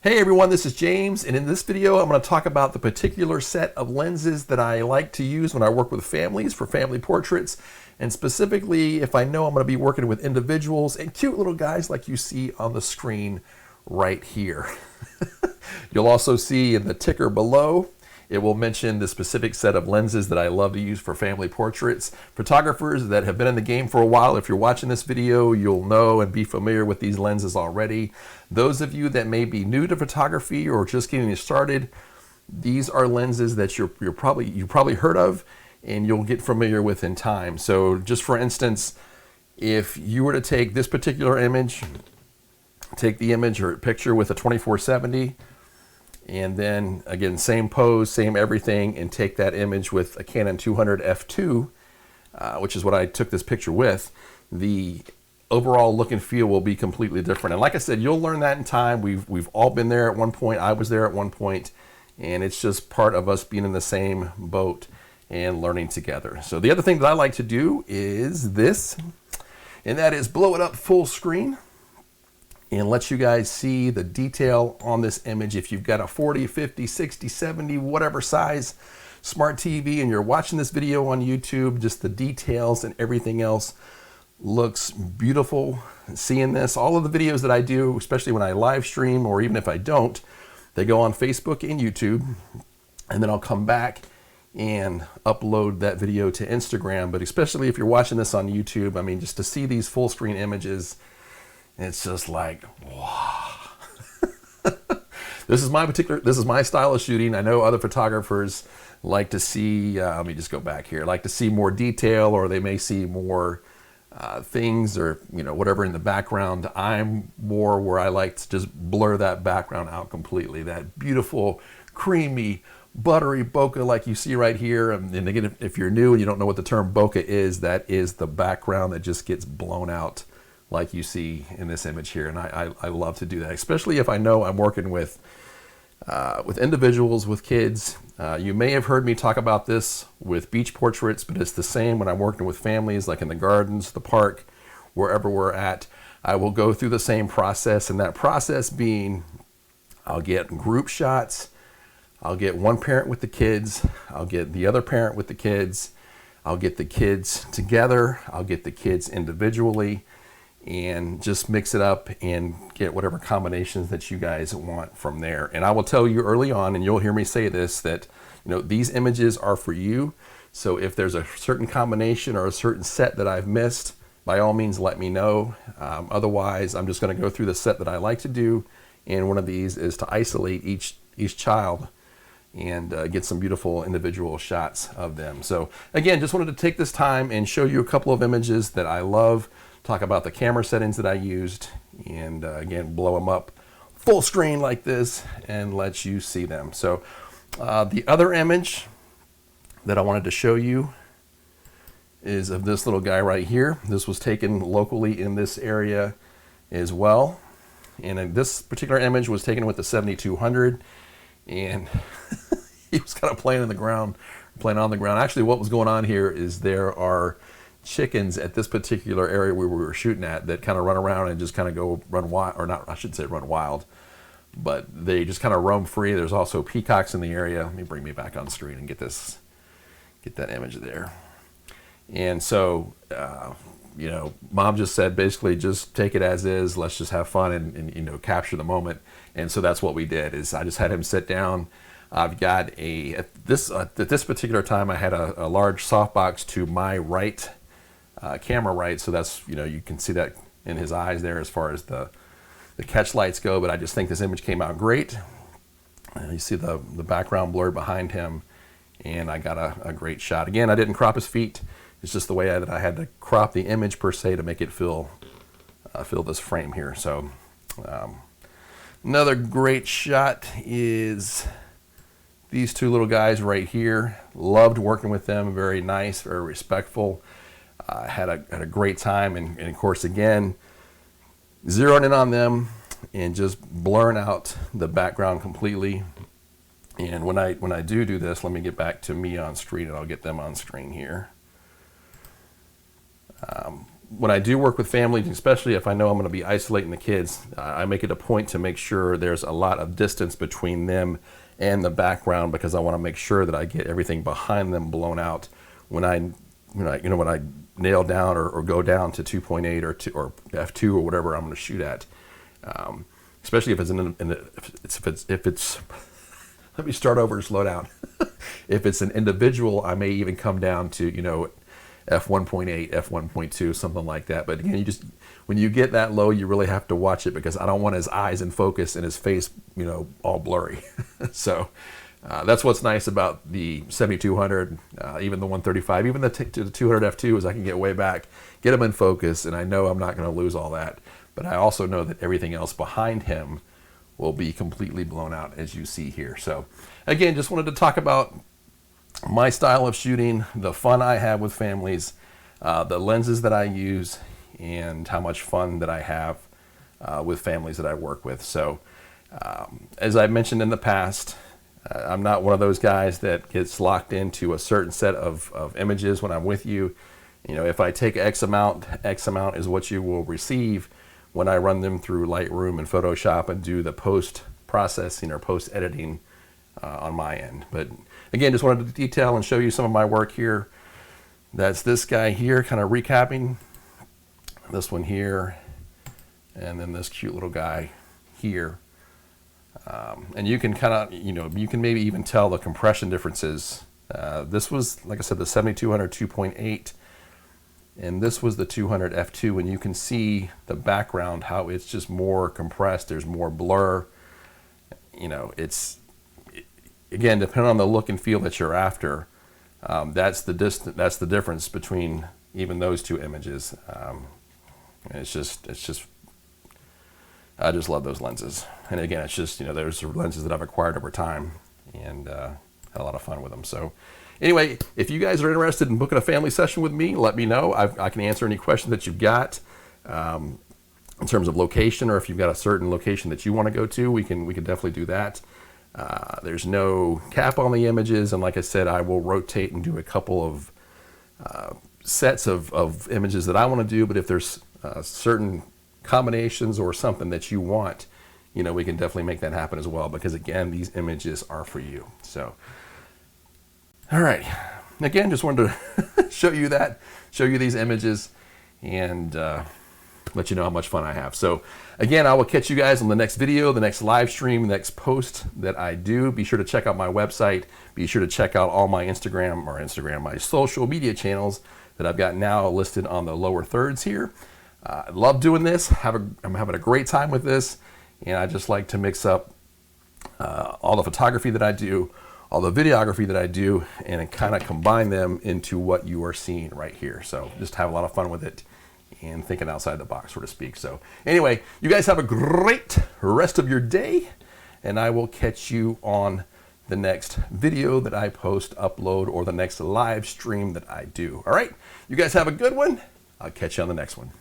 Hey everyone, this is James, and in this video I'm going to talk about the particular set of lenses that I like to use when I work with families for family portraits, and specifically if I know I'm going to be working with individuals and cute little guys like you see on the screen right here. You'll also see in the ticker below, it will mention the specific set of lenses that I love to use for family portraits. Photographers that have been in the game for a while, if you're watching this video, you'll know and be familiar with these lenses already. Those of you that may be new to photography or just getting started, these are lenses that you've probably heard of and you'll get familiar with in time. So just for instance, if you were to take this particular image, take the image or picture with a 24-70, and then again, same pose, same everything, and take that image with a Canon 200 f2, which is what I took this picture with, the overall look and feel will be completely different. And like I said, you'll learn that in time. We've all been there at one point. I was there at one point, and it's just part of us being in the same boat and learning together. So the other thing that I like to do is this, and that is blow it up full screen and let you guys see the detail on this image. If you've got a 40, 50, 60, 70, whatever size smart TV and you're watching this video on YouTube, just the details and everything else looks beautiful. Seeing this, all of the videos that I do, especially when I live stream or even if I don't, they go on Facebook and YouTube, and then I'll come back and upload that video to Instagram. But especially if you're watching this on YouTube, I mean, just to see these full screen images, it's just like, wow. This is my style of shooting. I know other photographers like to see, let me just go back here, like to see more detail, or they may see more things or, you know, whatever in the background. I'm more where I like to just blur that background out completely. That beautiful, creamy, buttery bokeh like you see right here. And again, if you're new and you don't know what the term bokeh is, that is the background that just gets blown out like you see in this image here. And I love to do that, especially if I know I'm working with individuals, with kids. You may have heard me talk about this with beach portraits, but it's the same when I'm working with families, like in the gardens, the park, wherever we're at. I will go through the same process, and that process being, I'll get group shots, I'll get one parent with the kids, I'll get the other parent with the kids, I'll get the kids together, I'll get the kids individually, and just mix it up and get whatever combinations that you guys want from there. And I will tell you early on, and you'll hear me say this, that, you know, these images are for you. So if there's a certain combination or a certain set that I've missed, by all means let me know. Otherwise, I'm just going to go through the set that I like to do, and one of these is to isolate each child and get some beautiful individual shots of them. So again, just wanted to take this time and show you a couple of images that I love, talk about the camera settings that I used, and again, blow them up full screen like this and let you see them. So the other image that I wanted to show you is of this little guy right here. This was taken locally in this area as well. And this particular image was taken with the 7200, and he was kind of playing on the ground. Actually, what was going on here is there are chickens at this particular area where we were shooting at that kind of run around and just kind of go run wild, or not, I shouldn't say run wild, but they just kind of roam free. There's also peacocks in the area. Let me bring me back on screen and get that image there. And so, you know, Mom just said, basically just take it as is. Let's just have fun and you know, capture the moment. And so that's what we did, is I just had him sit down. I've got at this particular time, I had a large softbox to my right, camera right, so that's, you know, you can see that in his eyes there as far as the catch lights go. But I just think this image came out great. You see the background blurred behind him, and I got a great shot. Again, I didn't crop his feet. It's just the way that I had to crop the image per se to make it fill this frame here. So another great shot is these two little guys right here. Loved working with them. Very nice, very respectful. Had a great time, and of course, again, zeroing in on them and just blurring out the background completely. And when I do this, let me get back to me on screen, and I'll get them on screen here. when I do work with families, especially if I know I'm going to be isolating the kids, I make it a point to make sure there's a lot of distance between them and the background, because I want to make sure that I get everything behind them blown out when I nail down or go down to 2.8 or f2 or whatever I'm going to shoot at. Especially if it's let me start over and slow down. If it's an individual, I may even come down to, f1.8, f1.2, something like that. But again, when you get that low, you really have to watch it, because I don't want his eyes in focus and his face, all blurry. So that's what's nice about the 7200, even the 135, even the 200 f2, is I can get way back, get him in focus, and I know I'm not going to lose all that. But I also know that everything else behind him will be completely blown out, as you see here. So again, just wanted to talk about my style of shooting, the fun I have with families, the lenses that I use, and how much fun that I have with families that I work with. So as I mentioned in the past, I'm not one of those guys that gets locked into a certain set of images when I'm with you. If I take X amount is what you will receive when I run them through Lightroom and Photoshop and do the post processing or post editing on my end. But again, just wanted to detail and show you some of my work here. That's this guy here, kind of recapping. This one here, and then this cute little guy here. And you can kind of, you can maybe even tell the compression differences. This was, like I said, the 7200 2.8. And this was the 200 f2, and you can see the background, how it's just more compressed. There's more blur. It's, again, depending on the look and feel that you're after, that's the difference between even those two images. It's just I just love those lenses. And again, it's just, those are lenses that I've acquired over time, and had a lot of fun with them. So anyway, if you guys are interested in booking a family session with me, let me know. I can answer any questions that you've got in terms of location, or if you've got a certain location that you want to go to, we can definitely do that. There's no cap on the images, and like I said, I will rotate and do a couple of sets of images that I want to do. But if there's certain combinations or something that you want, we can definitely make that happen as well, because again, these images are for you. So all right, again, just wanted to show you these images, and let you know how much fun I have. So again, I will catch you guys on the next video, the next live stream, the next post that I do. Be sure to check out my website. Be sure to check out all my my social media channels that I've got now listed on the lower thirds here. I love doing this. I'm having a great time with this, and I just like to mix up all the photography that I do, all the videography that I do, and kind of combine them into what you are seeing right here. So just have a lot of fun with it and thinking outside the box, so to speak. So anyway, you guys have a great rest of your day, and I will catch you on the next video that I post, upload, or the next live stream that I do. All right, you guys have a good one. I'll catch you on the next one.